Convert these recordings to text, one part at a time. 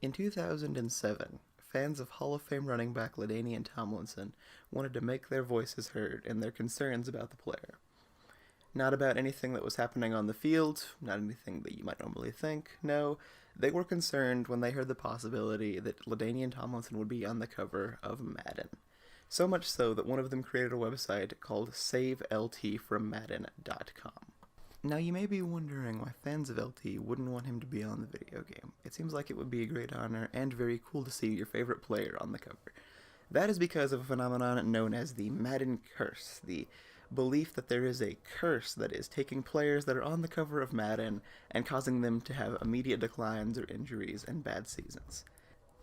In 2007, fans of Hall of Fame running back LaDainian Tomlinson wanted to make their voices heard in their concerns about the player. Not about anything that was happening on the field, not anything that you might normally think, no, they were concerned when they heard the possibility that LaDainian Tomlinson would be on the cover of Madden. So much so that one of them created a website called SaveLTFromMadden.com. Now you may be wondering why fans of LT wouldn't want him to be on the video game. It seems like it would be a great honor and very cool to see your favorite player on the cover. That is because of a phenomenon known as the Madden Curse, the belief that there is a curse that is taking players that are on the cover of Madden and causing them to have immediate declines or injuries and bad seasons.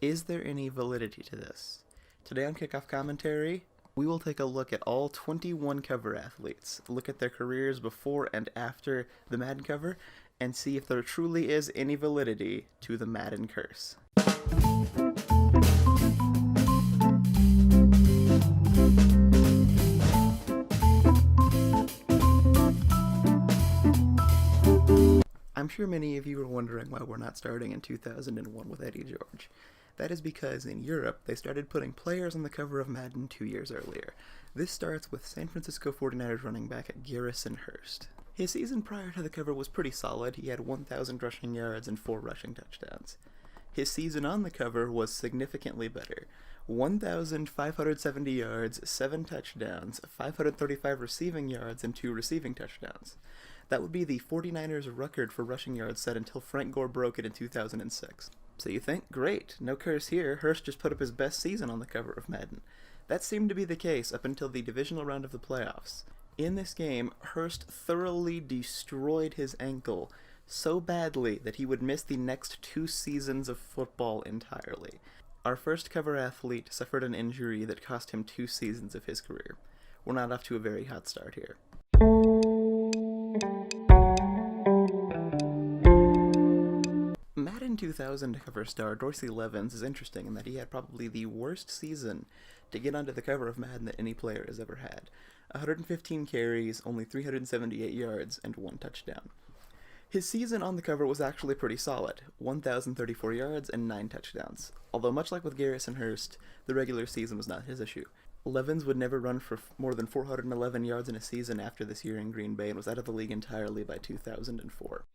Is there any validity to this? Today on Kickoff Commentary, we will take a look at all 21 cover athletes, look at their careers before and after the Madden cover, and see if there truly is any validity to the Madden Curse. I'm sure many of you are wondering why we're not starting in 2001 with Eddie George. That is because in Europe, they started putting players on the cover of Madden 2 years earlier. This starts with San Francisco 49ers running back Garrison Hearst. His season prior to the cover was pretty solid. He had 1,000 rushing yards and 4 rushing touchdowns. His season on the cover was significantly better. 1,570 yards, 7 touchdowns, 535 receiving yards, and 2 receiving touchdowns. That would be the 49ers record for rushing yards set until Frank Gore broke it in 2006. So you think, great, no curse here, Hearst just put up his best season on the cover of Madden. That seemed to be the case up until the divisional round of the playoffs. In this game, Hearst thoroughly destroyed his ankle so badly that he would miss the next 2 seasons of football entirely. Our first cover athlete suffered an injury that cost him 2 seasons of his career. We're not off to a very hot start here. Madden 2000 cover star Dorsey Levens is interesting in that he had probably the worst season to get onto the cover of Madden that any player has ever had. 115 carries, only 378 yards, and 1 touchdown. His season on the cover was actually pretty solid, 1,034 yards and 9 touchdowns. Although much like with Garrison Hearst, the regular season was not his issue. Levens would never run for more than 411 yards in a season after this year in Green Bay and was out of the league entirely by 2004.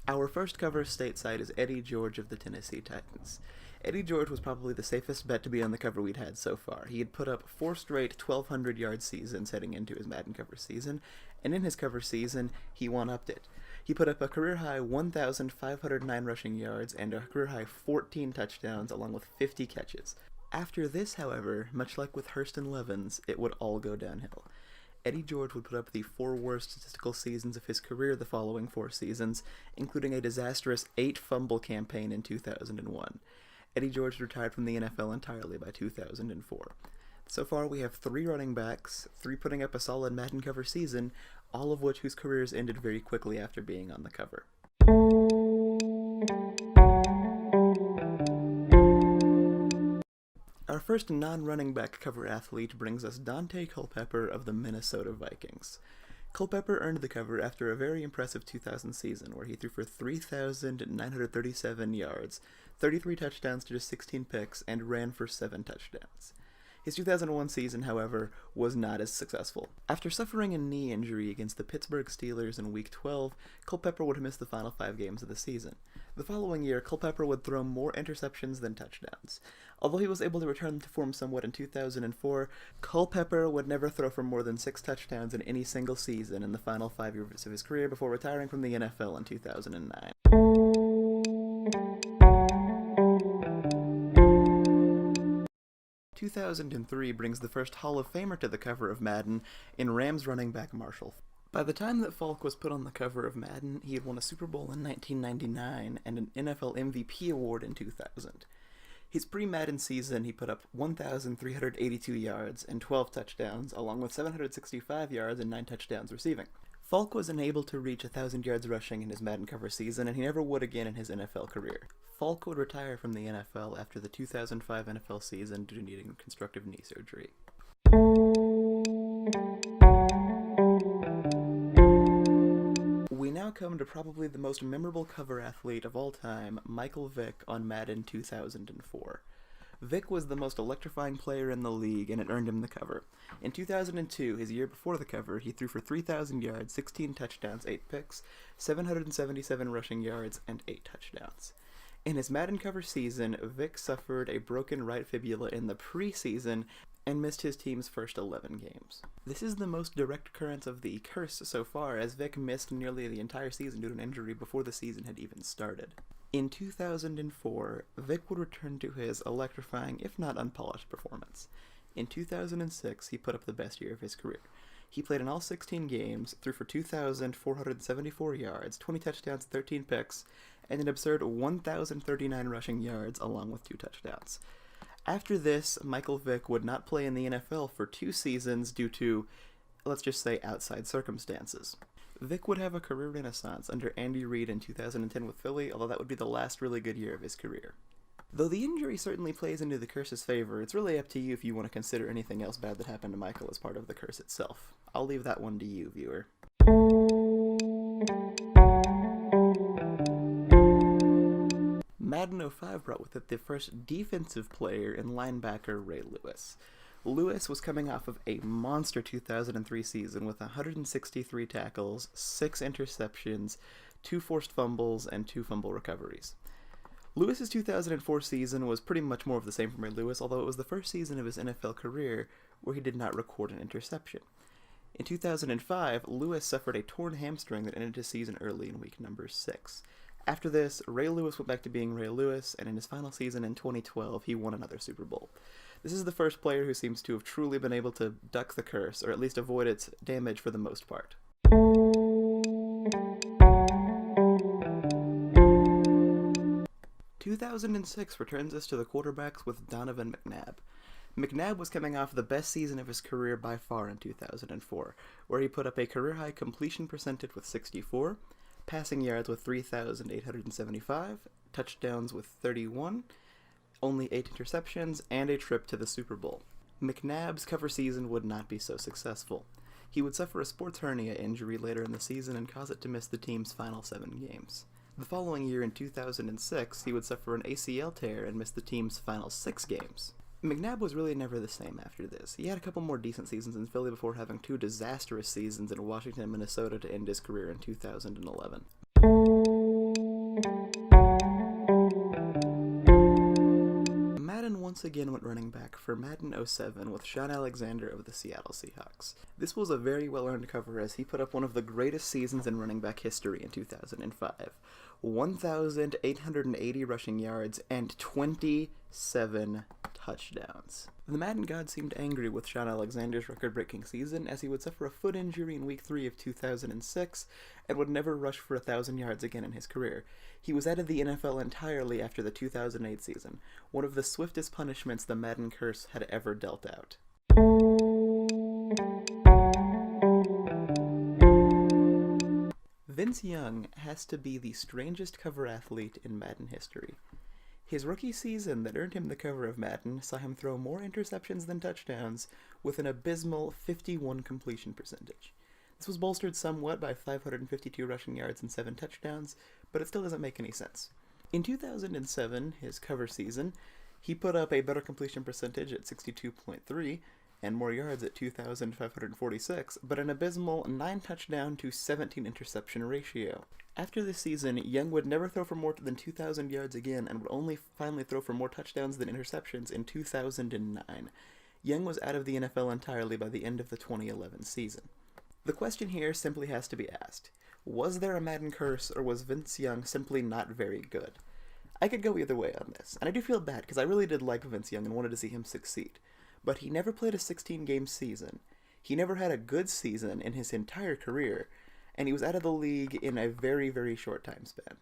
Our first cover stateside is Eddie George of the Tennessee Titans. Eddie George was probably the safest bet to be on the cover we'd had so far. He had put up 4 straight 1,200-yard seasons heading into his Madden cover season, and in his cover season, he one-upped it. He put up a career-high 1,509 rushing yards and a career-high 14 touchdowns along with 50 catches. After this, however, much like with Hearst and Levens, it would all go downhill. Eddie George would put up the 4 worst statistical seasons of his career the following 4 seasons, including a disastrous 8-fumble campaign in 2001. Eddie George retired from the NFL entirely by 2004. So far, we have 3 running backs, 3 putting up a solid Madden cover season, all of whose careers ended very quickly after being on the cover. Our first non-running back cover athlete brings us Daunte Culpepper of the Minnesota Vikings. Culpepper earned the cover after a very impressive 2000 season where he threw for 3,937 yards, 33 touchdowns to just 16 picks, and ran for 7 touchdowns. His 2001 season, however, was not as successful. After suffering a knee injury against the Pittsburgh Steelers in Week 12, Culpepper would miss the final 5 games of the season. The following year, Culpepper would throw more interceptions than touchdowns. Although he was able to return to form somewhat in 2004, Culpepper would never throw for more than 6 touchdowns in any single season in the final 5 years of his career before retiring from the NFL in 2009. 2003 brings the first Hall of Famer to the cover of Madden in Rams running back Marshall. By the time that Faulk was put on the cover of Madden, he had won a Super Bowl in 1999 and an NFL MVP award in 2000. His pre-Madden season, he put up 1,382 yards and 12 touchdowns, along with 765 yards and 9 touchdowns receiving. Faulk was unable to reach 1,000 yards rushing in his Madden cover season, and he never would again in his NFL career. Faulk would retire from the NFL after the 2005 NFL season due to needing constructive knee surgery. We now now come to probably the most memorable cover athlete of all time, Michael Vick on Madden 2004. Vick was the most electrifying player in the league, and it earned him the cover. In 2002, his year before the cover, he threw for 3,000 yards, 16 touchdowns, 8 picks, 777 rushing yards, and 8 touchdowns. In his Madden cover season, Vick suffered a broken right fibula in the preseason and missed his team's first 11 games. This is the most direct occurrence of the curse so far, as Vick missed nearly the entire season due to an injury before the season had even started. In 2004, Vick would return to his electrifying, if not unpolished, performance. In 2006, he put up the best year of his career. He played in all 16 games, threw for 2,474 yards, 20 touchdowns, 13 picks, and an absurd 1,039 rushing yards, along with 2 touchdowns. After this, Michael Vick would not play in the NFL for 2 seasons due to, let's just say, outside circumstances. Vick would have a career renaissance under Andy Reid in 2010 with Philly, although that would be the last really good year of his career. Though the injury certainly plays into the curse's favor, it's really up to you if you want to consider anything else bad that happened to Michael as part of the curse itself. I'll leave that one to you, viewer. Madden 05 brought with it the first defensive player in linebacker Ray Lewis. Lewis was coming off of a monster 2003 season with 163 tackles, 6 interceptions, 2 forced fumbles, and 2 fumble recoveries. Lewis's 2004 season was pretty much more of the same from Ray Lewis, although it was the first season of his NFL career where he did not record an interception. In 2005, Lewis suffered a torn hamstring that ended his season early in week number 6. After this, Ray Lewis went back to being Ray Lewis, and in his final season in 2012, he won another Super Bowl. This is the first player who seems to have truly been able to duck the curse, or at least avoid its damage for the most part. In 2006 returns us to the quarterbacks with Donovan McNabb. McNabb was coming off the best season of his career by far in 2004, where he put up a career-high completion percentage with 64, passing yards with 3,875, touchdowns with 31, only 8 interceptions, and a trip to the Super Bowl. McNabb's cover season would not be so successful. He would suffer a sports hernia injury later in the season and cause it to miss the team's final 7 games. The following year in 2006, he would suffer an ACL tear and miss the team's final 6 games. McNabb was really never the same after this. He had a couple more decent seasons in Philly before having 2 disastrous seasons in Washington and Minnesota to end his career in 2011. Madden once again went running back for Madden 07 with Shaun Alexander of the Seattle Seahawks. This was a very well-earned cover as he put up one of the greatest seasons in running back history in 2005. 1,880 rushing yards and 27 touchdowns. The Madden gods seemed angry with Shaun Alexander's record-breaking season, as he would suffer a foot injury in week 3 of 2006 and would never rush for 1,000 yards again in his career. He was out of the NFL entirely after the 2008 season, one of the swiftest punishments the Madden Curse had ever dealt out. Vince Young has to be the strangest cover athlete in Madden history. His rookie season that earned him the cover of Madden saw him throw more interceptions than touchdowns with an abysmal 51 completion percentage. This was bolstered somewhat by 552 rushing yards and 7 touchdowns, but it still doesn't make any sense. In 2007, his cover season, he put up a better completion percentage at 62.3 and more yards at 2,546, but an abysmal 9 touchdown to 17 interception ratio. After this season, Young would never throw for more than 2,000 yards again and would only finally throw for more touchdowns than interceptions in 2009. Young was out of the NFL entirely by the end of the 2011 season. The question here simply has to be asked. Was there a Madden curse, or was Vince Young simply not very good? I could go either way on this, and I do feel bad because I really did like Vince Young and wanted to see him succeed. But he never played a 16-game season. He never had a good season in his entire career, and he was out of the league in a very, very short time span.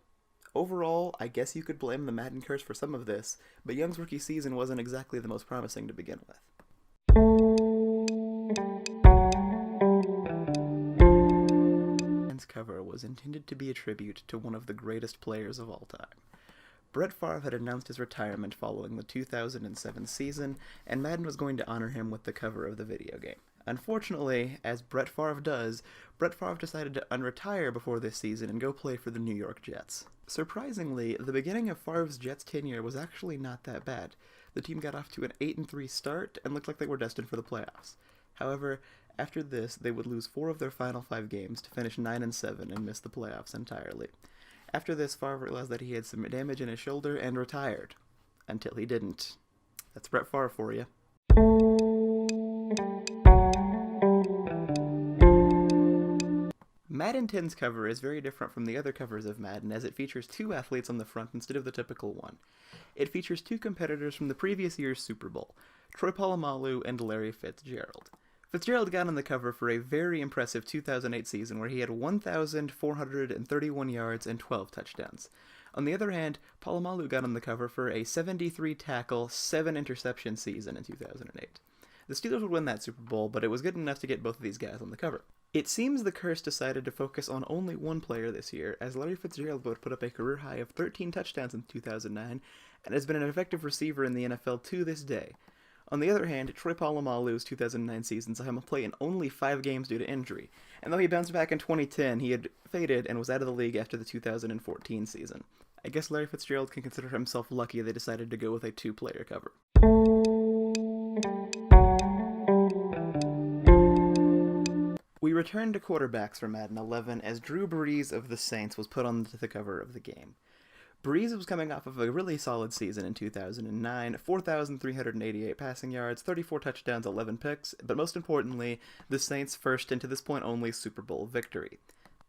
Overall, I guess you could blame the Madden curse for some of this, but Young's rookie season wasn't exactly the most promising to begin with. Madden's cover was intended to be a tribute to one of the greatest players of all time. Brett Favre had announced his retirement following the 2007 season, and Madden was going to honor him with the cover of the video game. Unfortunately, as Brett Favre does, Brett Favre decided to unretire before this season and go play for the New York Jets. Surprisingly, the beginning of Favre's Jets tenure was actually not that bad. The team got off to an 8-3 start and looked like they were destined for the playoffs. However, after this, they would lose 4 of their final 5 games to finish 9-7 and miss the playoffs entirely. After this, Favre realized that he had some damage in his shoulder and retired. Until he didn't. That's Brett Favre for you. Madden 10's cover is very different from the other covers of Madden, as it features 2 athletes on the front instead of the typical one. It features 2 competitors from the previous year's Super Bowl, Troy Polamalu and Larry Fitzgerald. Fitzgerald got on the cover for a very impressive 2008 season where he had 1,431 yards and 12 touchdowns. On the other hand, Polamalu got on the cover for a 73-tackle, 7-interception season in 2008. The Steelers would win that Super Bowl, but it was good enough to get both of these guys on the cover. It seems the Curse decided to focus on only one player this year, as Larry Fitzgerald would put up a career high of 13 touchdowns in 2009, and has been an effective receiver in the NFL to this day. On the other hand, Troy Polamalu's 2009 season saw him play in only 5 games due to injury, and though he bounced back in 2010, he had faded and was out of the league after the 2014 season. I guess Larry Fitzgerald can consider himself lucky they decided to go with a 2-player cover. We return to quarterbacks for Madden 11 as Drew Brees of the Saints was put on the cover of the game. Brees was coming off of a really solid season in 2009, 4,388 passing yards, 34 touchdowns, 11 picks, but most importantly, the Saints' first and to this point only Super Bowl victory.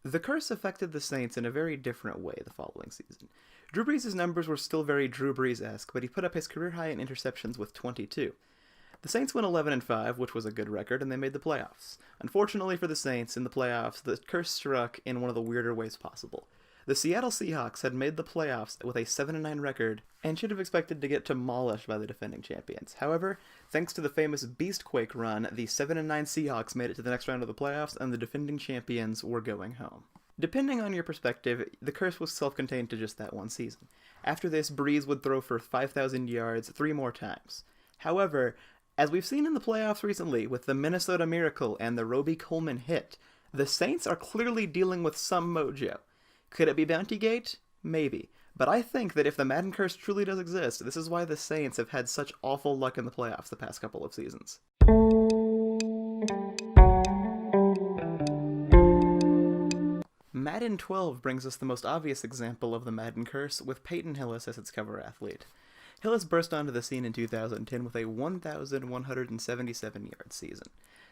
The Curse affected the Saints in a very different way the following season. Drew Brees' numbers were still very Drew Brees-esque, but he put up his career high in interceptions with 22. The Saints went 11-5, which was a good record, and they made the playoffs. Unfortunately for the Saints, in the playoffs, the Curse struck in one of the weirder ways possible. The Seattle Seahawks had made the playoffs with a 7-9 record and should have expected to get demolished by the defending champions. However, thanks to the famous Beastquake run, the 7-9 Seahawks made it to the next round of the playoffs and the defending champions were going home. Depending on your perspective, the Curse was self-contained to just that one season. After this, Brees would throw for 5,000 yards 3 more times. However, as we've seen in the playoffs recently with the Minnesota Miracle and the Roby Coleman hit, the Saints are clearly dealing with some mojo. Could it be Bountygate? Maybe. But I think that if the Madden Curse truly does exist, this is why the Saints have had such awful luck in the playoffs the past couple of seasons. Madden 12 brings us the most obvious example of the Madden Curse, with Peyton Hillis as its cover athlete. Hillis burst onto the scene in 2010 with a 1,177-yard season.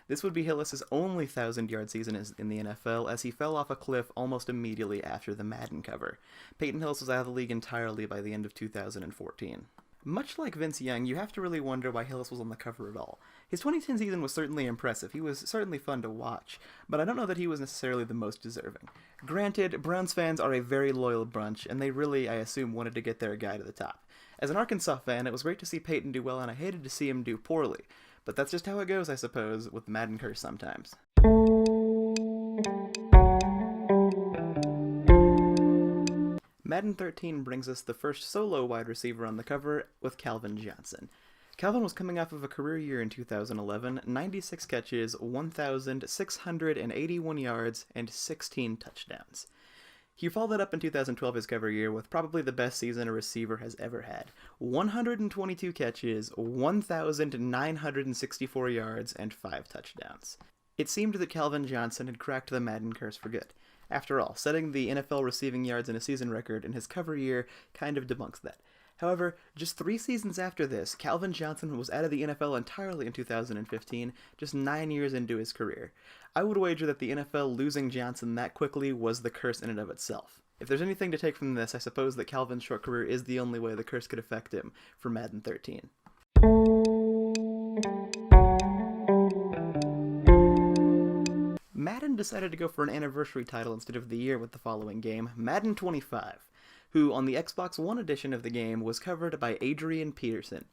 This would be Hillis' only 1,000-yard season in the NFL, as he fell off a cliff almost immediately after the Madden cover. Peyton Hillis was out of the league entirely by the end of 2014. Much like Vince Young, you have to really wonder why Hillis was on the cover at all. His 2010 season was certainly impressive. He was certainly fun to watch, but I don't know that he was necessarily the most deserving. Granted, Browns fans are a very loyal bunch, and they really, I assume, wanted to get their guy to the top. As an Arkansas fan, it was great to see Peyton do well, and I hated to see him do poorly. But that's just how it goes, I suppose, with Madden Curse sometimes. Madden 13 brings us the first solo wide receiver on the cover with Calvin Johnson. Calvin was coming off of a career year in 2011, 96 catches, 1,681 yards, and 16 touchdowns. He followed that up in 2012, his cover year, with probably the best season a receiver has ever had. 122 catches, 1,964 yards, and 5 touchdowns. It seemed that Calvin Johnson had cracked the Madden Curse for good. After all, setting the NFL receiving yards in a season record in his cover year kind of debunks that. However, just 3 seasons after this, Calvin Johnson was out of the NFL entirely in 2015, just 9 years into his career. I would wager that the NFL losing Johnson that quickly was the curse in and of itself. If there's anything to take from this, I suppose that Calvin's short career is the only way the curse could affect him for Madden 13. Madden decided to go for an anniversary title instead of the year with the following game, Madden 25. Who, on the Xbox One edition of the game, was covered by Adrian Peterson.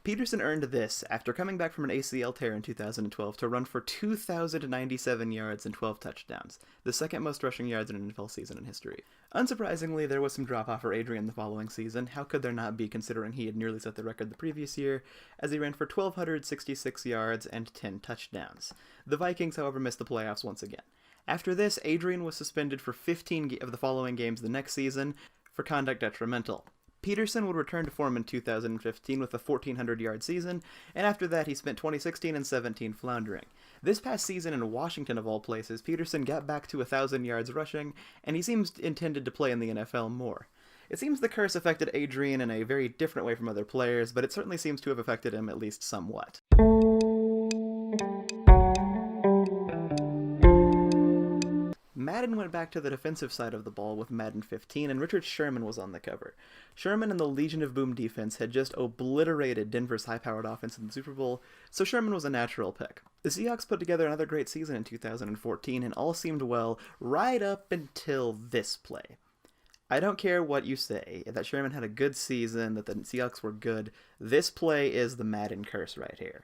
Peterson earned this after coming back from an ACL tear in 2012 to run for 2,097 yards and 12 touchdowns, the second most rushing yards in an NFL season in history. Unsurprisingly, there was some drop-off for Adrian the following season. How could there not be, considering he had nearly set the record the previous year, as he ran for 1,266 yards and 10 touchdowns. The Vikings, however, missed the playoffs once again. After this, Adrian was suspended for 15 of the following games the next season for conduct detrimental. Peterson would return to form in 2015 with a 1,400-yard season, and after that he spent 2016 and 17 floundering. This past season in Washington, of all places, Peterson got back to 1,000 yards rushing, and he seems intended to play in the NFL more. It seems the curse affected Adrian in a very different way from other players, but it certainly seems to have affected him at least somewhat. Madden went back to the defensive side of the ball with Madden 15, and Richard Sherman was on the cover. Sherman and the Legion of Boom defense had just obliterated Denver's high-powered offense in the Super Bowl, so Sherman was a natural pick. The Seahawks put together another great season in 2014, and all seemed well right up until this play. I don't care what you say, that Sherman had a good season, that the Seahawks were good. This play is the Madden Curse right here.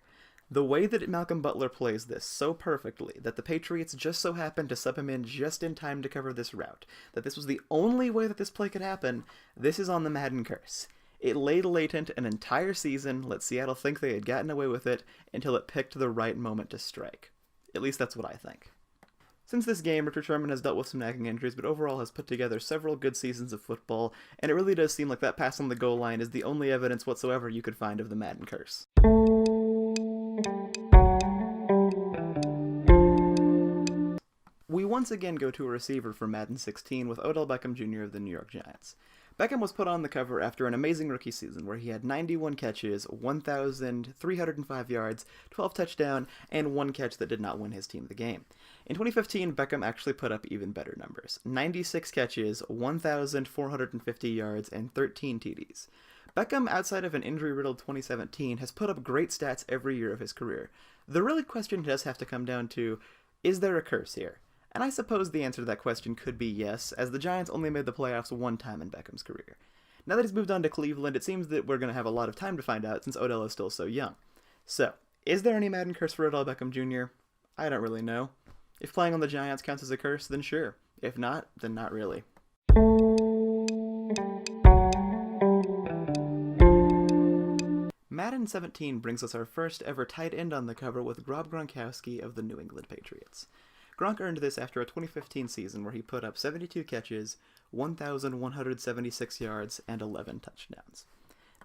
The way that Malcolm Butler plays this so perfectly, that the Patriots just so happened to sub him in just in time to cover this route, that this was the only way that this play could happen, this is on the Madden Curse. It laid latent an entire season, let Seattle think they had gotten away with it, until it picked the right moment to strike. At least that's what I think. Since this game, Richard Sherman has dealt with some nagging injuries, but overall has put together several good seasons of football, and it really does seem like that pass on the goal line is the only evidence whatsoever you could find of the Madden Curse. We once again go to a receiver for Madden 16 with Odell Beckham Jr. of the New York Giants. Beckham was put on the cover after an amazing rookie season where he had 91 catches, 1,305 yards, 12 touchdowns, and one catch that did not win his team the game. In 2015, Beckham actually put up even better numbers. 96 catches, 1,450 yards, and 13 TDs. Beckham, outside of an injury-riddled 2017, has put up great stats every year of his career. The real question does have to come down to, is there a curse here? And I suppose the answer to that question could be yes, as the Giants only made the playoffs one time in Beckham's career. Now that he's moved on to Cleveland, it seems that we're going to have a lot of time to find out since Odell is still so young. So, is there any Madden curse for Odell Beckham Jr.? I don't really know. If playing on the Giants counts as a curse, then sure. If not, then not really. Madden 17 brings us our first ever tight end on the cover with Rob Gronkowski of the New England Patriots. Gronk earned this after a 2015 season where he put up 72 catches, 1,176 yards, and 11 touchdowns.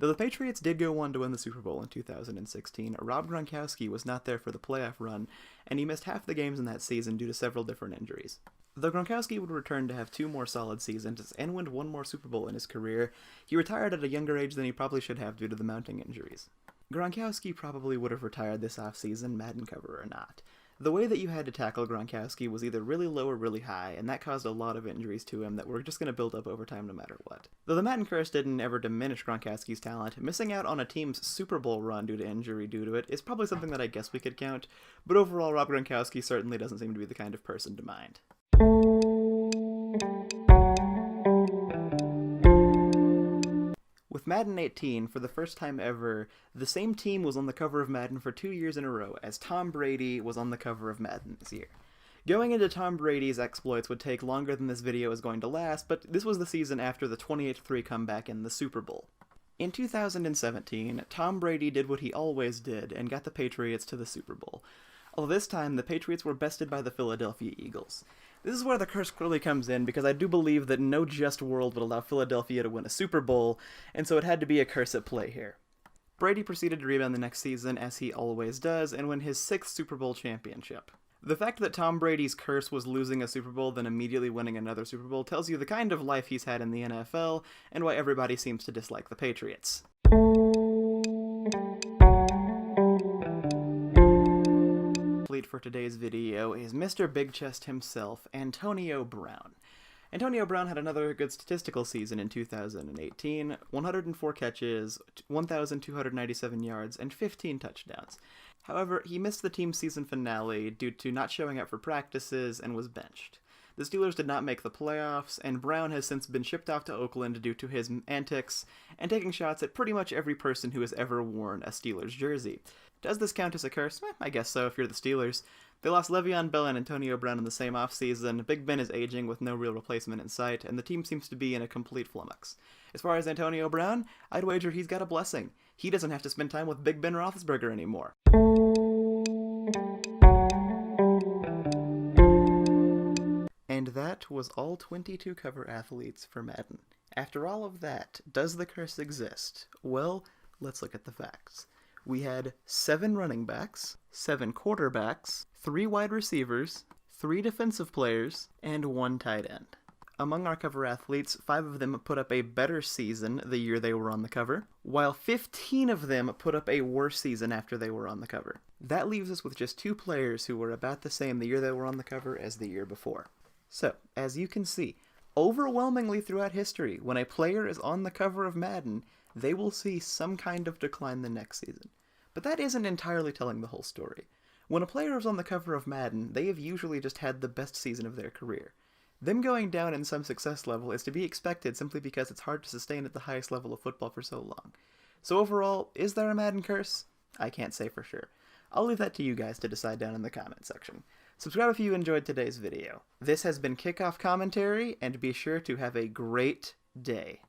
Though the Patriots did go on to win the Super Bowl in 2016, Rob Gronkowski was not there for the playoff run, and he missed half the games in that season due to several different injuries. Though Gronkowski would return to have 2 more solid seasons and win 1 more Super Bowl in his career, he retired at a younger age than he probably should have due to the mounting injuries. Gronkowski probably would have retired this offseason, Madden cover or not. The way that you had to tackle Gronkowski was either really low or really high, and that caused a lot of injuries to him that were just going to build up over time no matter what. Though the Madden Curse didn't ever diminish Gronkowski's talent, missing out on a team's Super Bowl run due to injury due to it is probably something that I guess we could count, but overall Rob Gronkowski certainly doesn't seem to be the kind of person to mind. With Madden 18, for the first time ever, the same team was on the cover of Madden for 2 years in a row, as Tom Brady was on the cover of Madden this year. Going into Tom Brady's exploits would take longer than this video is going to last, but this was the season after the 28-3 comeback in the Super Bowl. In 2017, Tom Brady did what he always did and got the Patriots to the Super Bowl. Although this time, the Patriots were bested by the Philadelphia Eagles. This is where the curse clearly comes in, because I do believe that no just world would allow Philadelphia to win a Super Bowl, and so it had to be a curse at play here. Brady proceeded to rebound the next season, as he always does, and win his 6th Super Bowl championship. The fact that Tom Brady's curse was losing a Super Bowl, then immediately winning another Super Bowl, tells you the kind of life he's had in the NFL, and why everybody seems to dislike the Patriots. For today's video is Mr. Big Chest himself, Antonio Brown. Antonio Brown had another good statistical season in 2018, 104 catches, 1,297 yards, and 15 touchdowns. However, he missed the team's season finale due to not showing up for practices and was benched. The Steelers did not make the playoffs, and Brown has since been shipped off to Oakland due to his antics and taking shots at pretty much every person who has ever worn a Steelers jersey. Does this count as a curse? I guess so if you're the Steelers. They lost Le'Veon Bell and Antonio Brown in the same offseason, Big Ben is aging with no real replacement in sight, and the team seems to be in a complete flummox. As far as Antonio Brown, I'd wager he's got a blessing. He doesn't have to spend time with Big Ben Roethlisberger anymore. And that was all 22 cover athletes for Madden. After all of that, does the curse exist? Well, let's look at the facts. We had 7 running backs, 7 quarterbacks, 3 wide receivers, 3 defensive players, and 1 tight end. Among our cover athletes, 5 of them put up a better season the year they were on the cover, while 15 of them put up a worse season after they were on the cover. That leaves us with just 2 players who were about the same the year they were on the cover as the year before. So, as you can see, overwhelmingly throughout history, when a player is on the cover of Madden, they will see some kind of decline the next season. But that isn't entirely telling the whole story. When a player is on the cover of Madden, they have usually just had the best season of their career. Them going down in some success level is to be expected simply because it's hard to sustain at the highest level of football for so long. So overall, is there a Madden curse? I can't say for sure. I'll leave that to you guys to decide down in the comment section. Subscribe if you enjoyed today's video. This has been Kickoff Commentary, and be sure to have a great day.